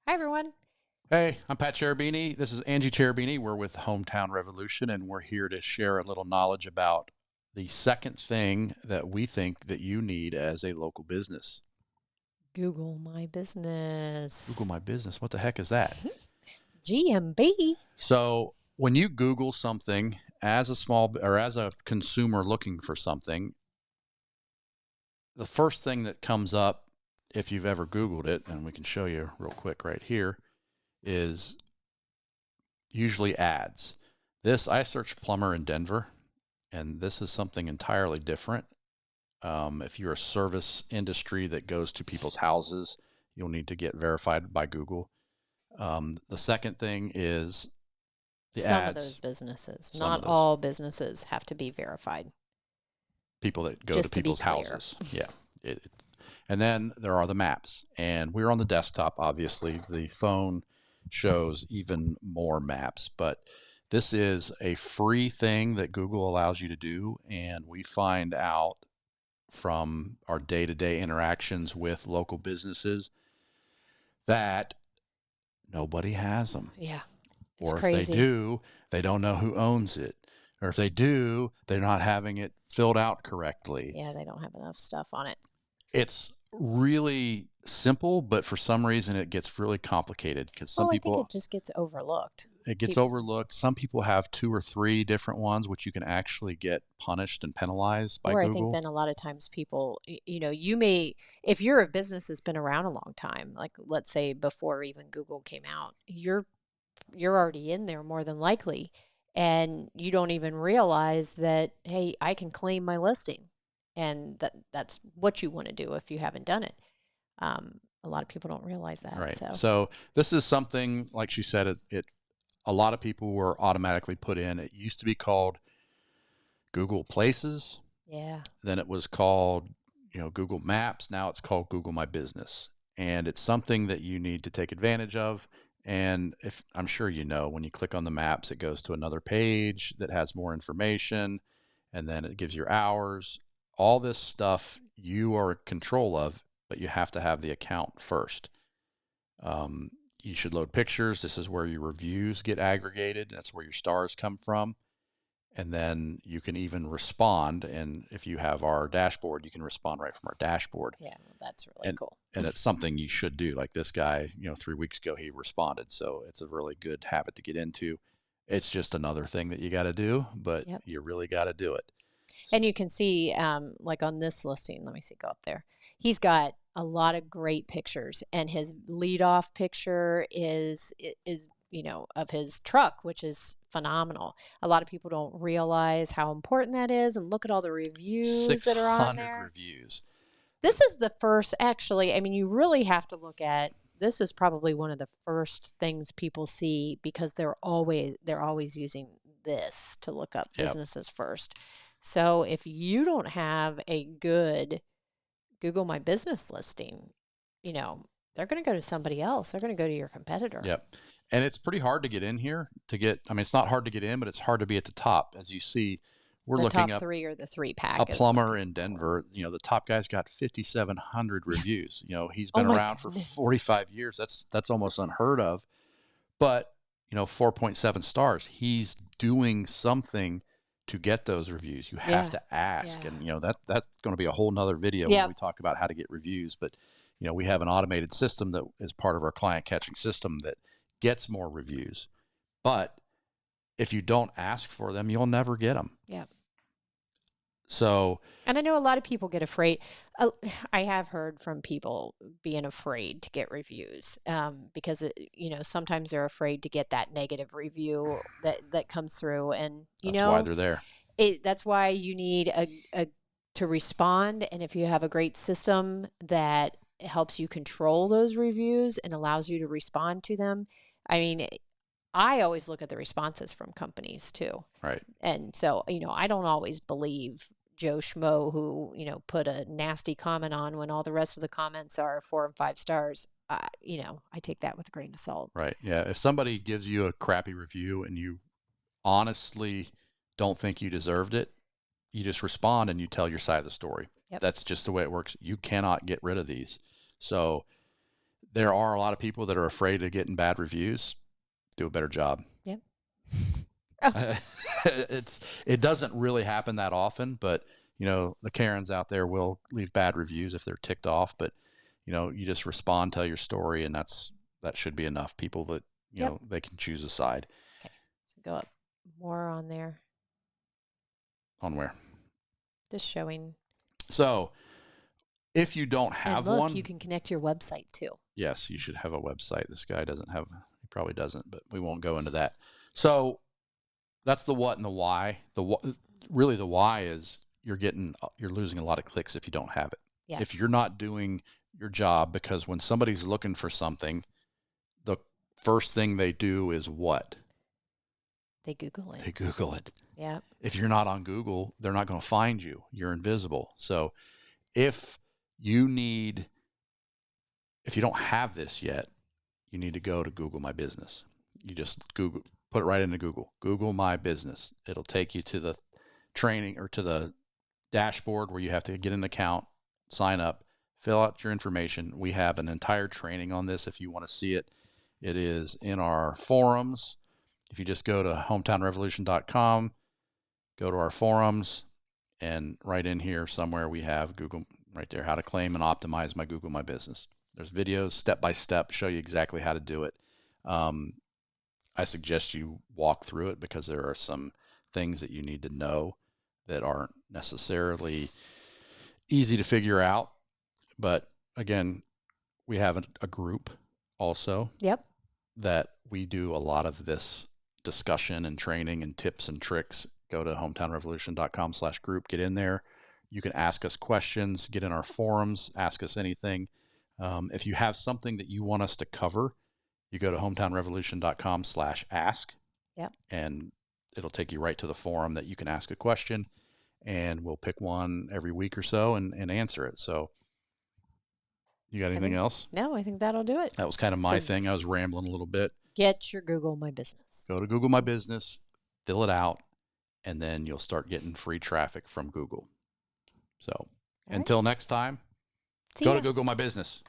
Hi, everyone. Hey, I'm Pat Cherubini. This is Angie Cherubini. We're with Hometown Revolution, and we're here to share a little knowledge about the second thing that we think that you need as a local business. Google my Google business. My Business. What the heck is that? GMB. So, when you Google something as a small or as a consumer looking for something, the first thing that comes up, if you've ever Googled it, and we can show you real quick right here, is usually ads. I searched plumber in Denver, and this is something entirely different. If you're a service industry that goes to people's houses, you'll need to get verified by Google. The second thing is the Some of those ads. businesses, Some of not those all businesses, have to be verified, people that go to just to be people's clear. houses. Yeah. And then there are the maps. And we're on the desktop, obviously. The phone shows even more maps, but this is a free thing that Google allows you to do. And we find out from our day to day interactions with local businesses that nobody has them. Yeah, it's Or if they crazy. do, they don't know who owns it. Or if they do, they're not having it filled out correctly. Yeah, they don't have enough stuff on it. It's really simple, but for some reason it gets really complicated because some Well, I think it people, just gets overlooked. it gets People, overlooked. Some people have two or three different ones, which you can actually get punished and penalized by or I think Google. then a lot of times people, you may, if you're a business that's been around a long time, like let's say before even Google came out, you're already in there more than likely, and you don't even realize that, hey, I can claim my listing, and that's what you want to do if you haven't done it. A lot of people don't realize that. Right. So So this is something, like she said, it a lot of people were automatically put in. It used to be called Google Places. yeah. Then it was called, Google Maps. Now it's called Google My Business. And it's something that you need to take advantage of. And if I'm sure you know, when you click on the maps, it goes to another page that has more information, and then it gives your hours. All this stuff you are in control of, but you have to have the account first. Um, you should load pictures. This is where your reviews get aggregated. That's where your stars come from. And then you can even respond. And if you have our dashboard, you can respond right from our dashboard. Yeah, well, that's really And cool. and it's something you should do. Like this guy, 3 weeks ago he responded, so it's a really good habit to get into. It's just another thing that you got to do, but Yep. you really got to do it. And you can see, like on this listing, let me see, go up there. He's got a lot of great pictures, and his lead off picture is of his truck, which is phenomenal. A lot of people don't realize how important that is, and look at all the reviews that are on 600 there. reviews. This is the first, actually. I mean, you really have to look at this is probably one of the first things people see because they're always using this to look up Yep. businesses first. So if you don't have a good Google My Business listing, you know, they're going to go to somebody else. They're going to go to your competitor. Yep. And it's pretty hard to get in here it's not hard to get in, but it's hard to be at the top. As you see, we're The looking top up three or the three a pack is what plumber in people call it. Denver. The top guy's got 5,700 reviews. He's Oh been my around for goodness. 45 years. That's almost unheard of. But 4.7 stars. He's doing something to get those reviews. You have Yeah. to ask, Yeah. and that's going to be a whole nother video when Yep. we talk about how to get reviews. But we have an automated system that is part of our client catching system that gets more reviews. But if you don't ask for them, you'll never get them. Yep. So And I know a lot of people get afraid. I have heard from people being afraid to get reviews because sometimes they're afraid to get that negative review that comes through, and that's why they're there. that's why you need a to respond. And if you have a great system that helps you control those reviews and allows you to respond to them, I mean, I always look at the responses from companies too. Right. And so, I don't always believe Joe Schmo who, put a nasty comment on when all the rest of the comments are 4 and 5 stars. I take that with a grain of salt. Right. Yeah. If somebody gives you a crappy review and you honestly don't think you deserved it, you just respond and you tell your side of the story. Yep. That's just the way it works. You cannot get rid of these. So There are a lot of people that are afraid of getting bad reviews. Do a better job. Yep. Oh, It doesn't really happen that often, but the Karens out there will leave bad reviews if they're ticked off, but you just respond, tell your story, and that should be enough. People that yep. they can choose a side. Okay. So go up more on there. On where? Just showing. So if you don't And have look, one, you can connect your website too. yes, you should have a website. This guy doesn't have, he probably doesn't, but we won't go into that. So that's the what and the why. Really the why is you're losing a lot of clicks if you don't have it. Yeah. If you're not doing your job, because when somebody's looking for something, the first thing they do is what? They Google it. They Google it. Yeah. If you're not on Google, they're not going to find you. You're invisible. So if you don't have this yet, you need to go to Google My Business. You just put it right into Google My Business. It'll take you to the training or to the dashboard where you have to get an account, sign up, fill out your information. We have an entire training on this. If you want to see it, it is in our forums. If you just go to hometownrevolution.com, go to our forums, and right in here somewhere we have Google right there, how to claim and optimize my Google My Business. There's videos step by step, show you exactly how to do it. I suggest you walk through it because there are some things that you need to know that aren't necessarily easy to figure out. But again, we have a group also. Yep. That we do a lot of this discussion and training and tips and tricks. Go to hometownrevolution.com/group, get in there. You can ask us questions, get in our forums, ask us anything. If you have something that you want us to cover, you go to hometownrevolution.com/ask. Yep. And it'll take you right to the forum that you can ask a question, and we'll pick one every week or so and answer it. So you got anything else? No, I think that'll do it. That was kind of my thing. I was rambling a little bit. Get your Google My Business. Go to Google My Business, fill it out, and then you'll start getting free traffic from Google. So until next time, go to Google My Business.